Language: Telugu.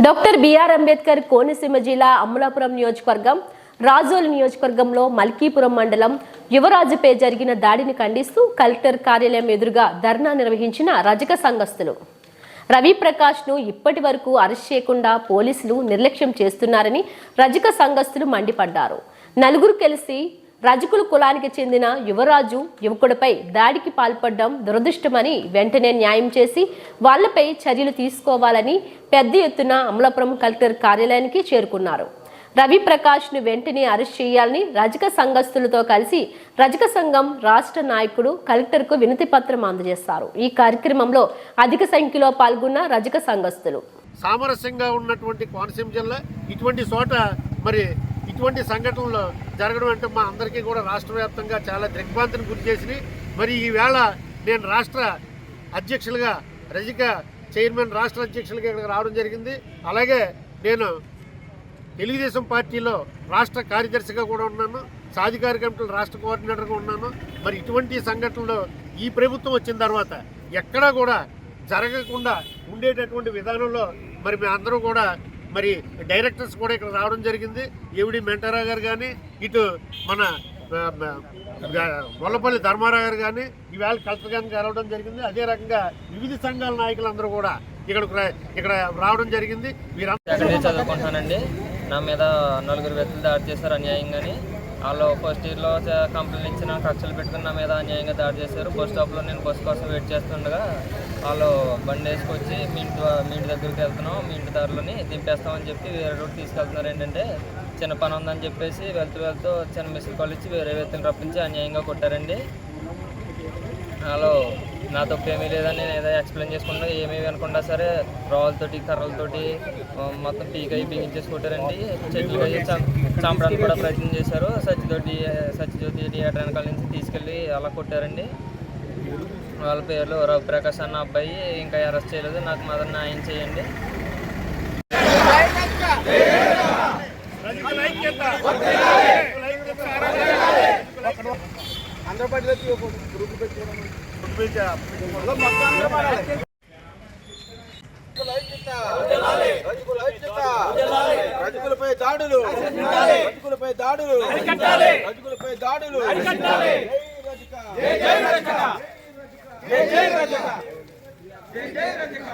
డాక్టర్ బిఆర్ అంబేద్కర్ కోనసీమ జిల్లా అమలాపురం నియోజకవర్గం రాజోలు నియోజకవర్గంలో మల్కీపురం మండలం యువరాజుపై జరిగిన దాడిని ఖండిస్తూ కలెక్టర్ కార్యాలయం ఎదురుగా ధర్నా నిర్వహించిన రజక సంఘస్థులు రవి ప్రకాష్ ను ఇప్పటి వరకు అరెస్ట్ చేయకుండా పోలీసులు నిర్లక్ష్యం చేస్తున్నారని రజక సంఘస్థులు మండిపడ్డారు. నలుగురు కలిసి రజకుల కులానికి చెందిన యువరాజు యువకుడిపై దాడికి పాల్పడడం దురదృష్టమని వెంటనే న్యాయం చేసి వాళ్లపై చర్యలు తీసుకోవాలని పెద్ద ఎత్తున అమలాపురం కలెక్టర్ కార్యాలయానికి చేరుకున్నారు. రవి ప్రకాష్ ను వెంటనే అరెస్ట్ చేయాలని రజక సంఘస్థులతో కలిసి రజక సంఘం రాష్ట్ర నాయకుడు కలెక్టర్ కు వినతి పత్రం అందజేశారు. ఈ కార్యక్రమంలో అధిక సంఖ్యలో పాల్గొన్న రజక సంఘస్థులు సామరస్యంగా ఉన్నటువంటి కోనసీమ జిల్లా ఇటువంటి చోట మరి ఇటువంటి సంఘటనలు జరగడం అంటే మా అందరికీ కూడా రాష్ట్ర వ్యాప్తంగా చాలా దిగ్భ్రాంతిని గురి చేసినాయి. మరి ఈవేళ నేను రాష్ట్ర అధ్యక్షులుగా రజక చైర్మన్ రాష్ట్ర అధ్యక్షులుగా ఇక్కడికి రావడం జరిగింది. అలాగే నేను తెలుగుదేశం పార్టీలో రాష్ట్ర కార్యదర్శిగా కూడా ఉన్నాను, సాధికార కమిటీలో రాష్ట్ర కోఆర్డినేటర్గా ఉన్నాను. మరి ఇటువంటి సంఘటనలు ఈ ప్రభుత్వం వచ్చిన తర్వాత ఎక్కడా కూడా జరగకుండా ఉండేటటువంటి విధానంలో మరి మేము అందరూ కూడా మరి డైరెక్టర్స్ కూడా ఇక్కడ రావడం జరిగింది. ఏవిడి మెంటారా గారు కానీ, ఇటు మన గొల్లపల్లి ధర్మారావు గారు కానీ ఈవేళ కలెక్టర్ గారిని కలవడం జరిగింది. అదే రకంగా వివిధ సంఘాల నాయకులందరూ కూడా ఇక్కడ రావడం జరిగింది. చదువుకుంటున్నానండి. నా మీద నలుగురు వ్యక్తులు దాడి చేశారు అన్యాయంగాని. వాళ్ళు ఫస్ట్ ఇయర్లో కంప్లైంట్ ఇచ్చిన కక్షలు పెట్టుకుని నా మీద అన్యాయంగా దాడి చేశారు. బస్ స్టాప్లో నేను బస్సు కోసం వెయిట్ చేస్తుండగా వాళ్ళు బండి వేసుకొచ్చి మీ ఇంటి దగ్గరికి వెళ్తున్నాం, మీ ఇంటి దారిలోని దింపేస్తామని చెప్పి వేరే రోడ్డు తీసుకెళ్తున్నారు. ఏంటంటే చిన్న పని ఉందని చెప్పేసి వెళ్తూ చిన్న మిస్డ్ కాల్ ఇచ్చి వేరే వ్యక్తిని రప్పించి అన్యాయంగా కొట్టారండి. వాళ్ళు నా తప్పు ఏమీ లేదని నేను ఏదో ఎక్స్ప్లెయిన్ చేసుకుంటా ఏమీ వినకుండా సరే రాళ్ళతోటి కర్రలతోటి మొత్తం పీకై బిగించేసి కొట్టారండి. చెట్లు చంపడానికి కూడా ప్రయత్నం చేశారు. సత్యజ్యోతి థియేటర్ వెనకాల నుంచి తీసుకెళ్ళి అలా కొట్టారండి. వాళ్ళ పేర్లు రవి ప్రకాష్ అన్న అబ్బాయి ఇంకా అరెస్ట్ చేయలేదు. నాకు మాత్రం న్యాయం చేయండి. రజకులపై దాడులు, రజకులపై దాడులు, రజకులపై దాడులు. జై రజక, జై జై రజక, జై జై రజక.